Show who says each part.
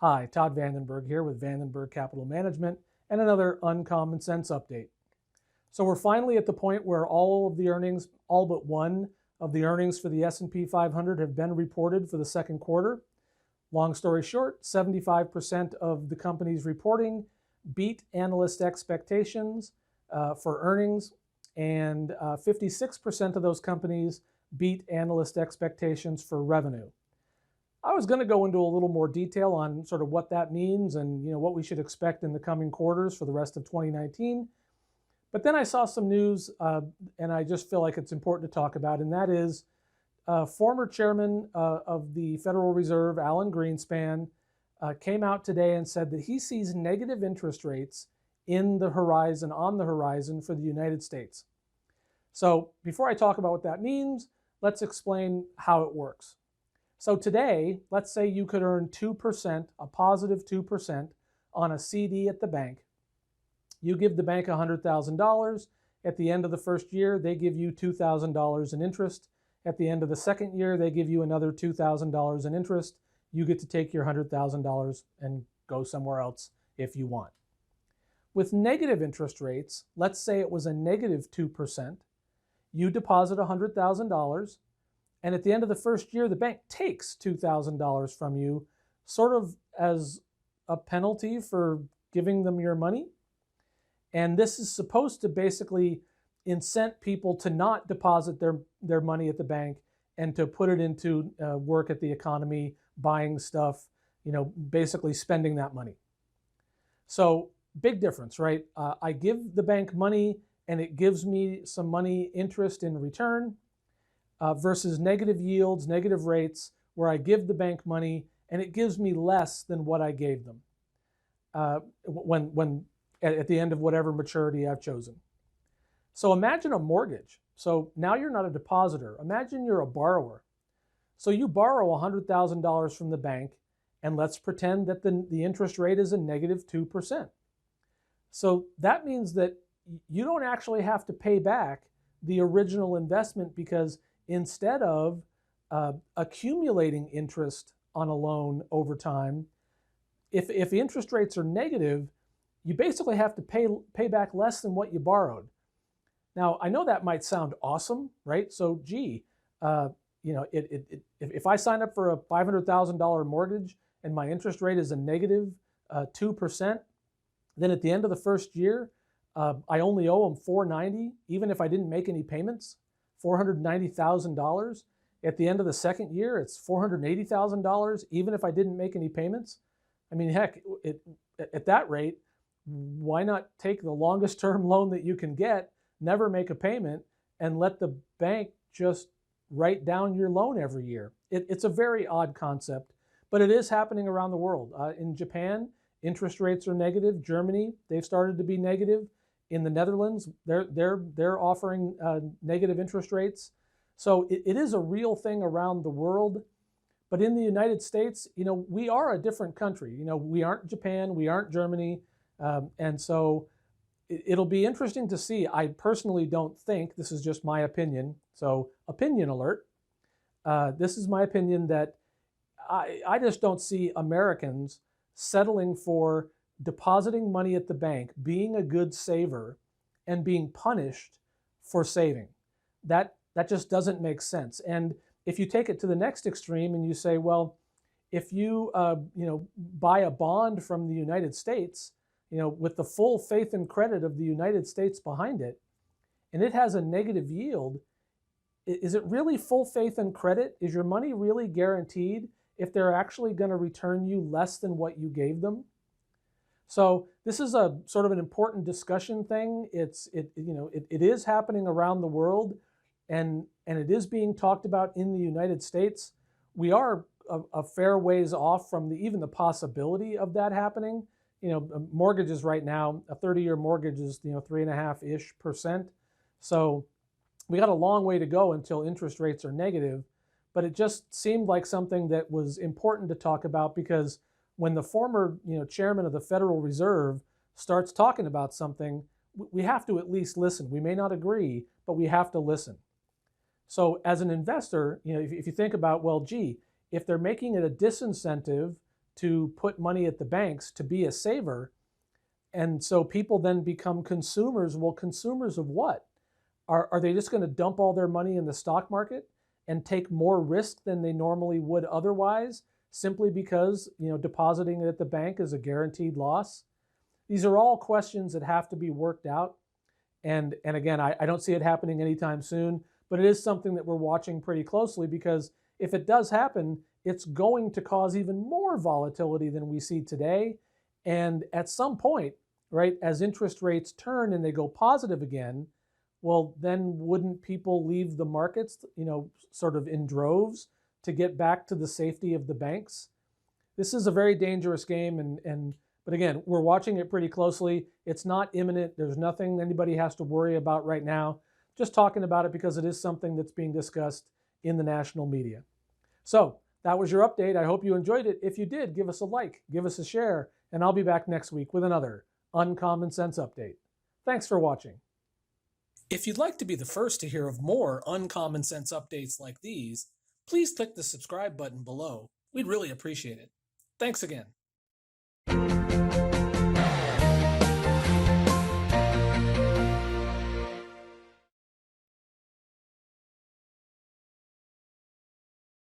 Speaker 1: Hi, Todd VanDenburg here with VanDenburg Capital Management and another Uncommon Sense update. So we're finally at the point where all of the earnings, all but one of the earnings for the S&P 500 have been reported for the second quarter. Long story short, 75% of the companies reporting beat analyst expectations for earnings, and 56% of those companies beat analyst expectations for revenue. I was going to go into a little more detail on sort of what that means and what we should expect in the coming quarters for the rest of 2019. But then I saw some news, and I just feel like it's important to talk about, and that is former chairman of the Federal Reserve, Alan Greenspan, came out today and said that he sees negative interest rates on the horizon for the United States. So before I talk about what that means, let's explain how it works. So today, let's say you could earn 2%, a positive 2% on a CD at the bank. You give the bank $100,000. At the end of the first year, they give you $2,000 in interest. At the end of the second year, they give you another $2,000 in interest. You get to take your $100,000 and go somewhere else if you want. With negative interest rates, let's say it was a negative 2%, you deposit $100,000, and at the end of the first year, the bank takes $2,000 from you, sort of as a penalty for giving them your money. And this is supposed to basically incent people to not deposit their money at the bank and to put it into work at the economy, buying stuff, basically spending that money. So big difference, right? I give the bank money and it gives me some money interest in return versus negative yields, negative rates, where I give the bank money and it gives me less than what I gave them when at the end of whatever maturity I've chosen. So imagine a mortgage. So now you're not a depositor. Imagine you're a borrower. So you borrow $100,000 from the bank, and let's pretend that the interest rate is a negative 2%. So that means that you don't actually have to pay back the original investment, because instead of accumulating interest on a loan over time, if the interest rates are negative, you basically have to pay back less than what you borrowed. Now, I know that might sound awesome, right? So, if I sign up for a $500,000 mortgage and my interest rate is a negative 2%, then at the end of the first year, I only owe them $490, even if I didn't make any payments, $490,000. At the end of the second year, it's $480,000, even if I didn't make any payments. I mean, heck, at that rate, why not take the longest term loan that you can get, never make a payment, and let the bank just write down your loan every year? It's a very odd concept, but it is happening around the world. In Japan, interest rates are negative. Germany, they've started to be negative. In the Netherlands, they're offering negative interest rates. So it is a real thing around the world. But in the United States, we are a different country. We aren't Japan, we aren't Germany. And so it'll be interesting to see. I personally don't think, this is just my opinion, so opinion alert. This is my opinion, that I just don't see Americans settling for depositing money at the bank, being a good saver, and being punished for saving. That just doesn't make sense. And if you take it to the next extreme and you say, well, if you buy a bond from the United States, with the full faith and credit of the United States behind it, and it has a negative yield, is it really full faith and credit? Is your money really guaranteed if they're actually going to return you less than what you gave them? So this is a sort of an important discussion thing. It is happening around the world, and it is being talked about in the United States. We are a fair ways off from even the possibility of that happening. Mortgages right now, a 30-year mortgage is 3.5-ish%. So we got a long way to go until interest rates are negative. But it just seemed like something that was important to talk about, because when the former chairman of the Federal Reserve starts talking about something, we have to at least listen. We may not agree, but we have to listen. So as an investor, if you think about, well, gee, if they're making it a disincentive to put money at the banks to be a saver. And so people then become consumers. Well, consumers of what? Are they just going to dump all their money in the stock market and take more risk than they normally would otherwise, simply because, depositing it at the bank is a guaranteed loss? These are all questions that have to be worked out. And again, I don't see it happening anytime soon, but it is something that we're watching pretty closely, because if it does happen, it's going to cause even more volatility than we see today. And at some point, right, as interest rates turn and they go positive again, well, then wouldn't people leave the markets, sort of in droves to get back to the safety of the banks? This is a very dangerous game, but again, we're watching it pretty closely. It's not imminent. There's nothing anybody has to worry about right now. Just talking about it because it is something that's being discussed in the national media. So that was your update. I hope you enjoyed it. If you did, give us a like, give us a share, and I'll be back next week with another Uncommon Sense update. Thanks for watching. If you'd like to be the first to hear of more Uncommon Sense updates like these, please click the subscribe button below. We'd really appreciate it. Thanks again.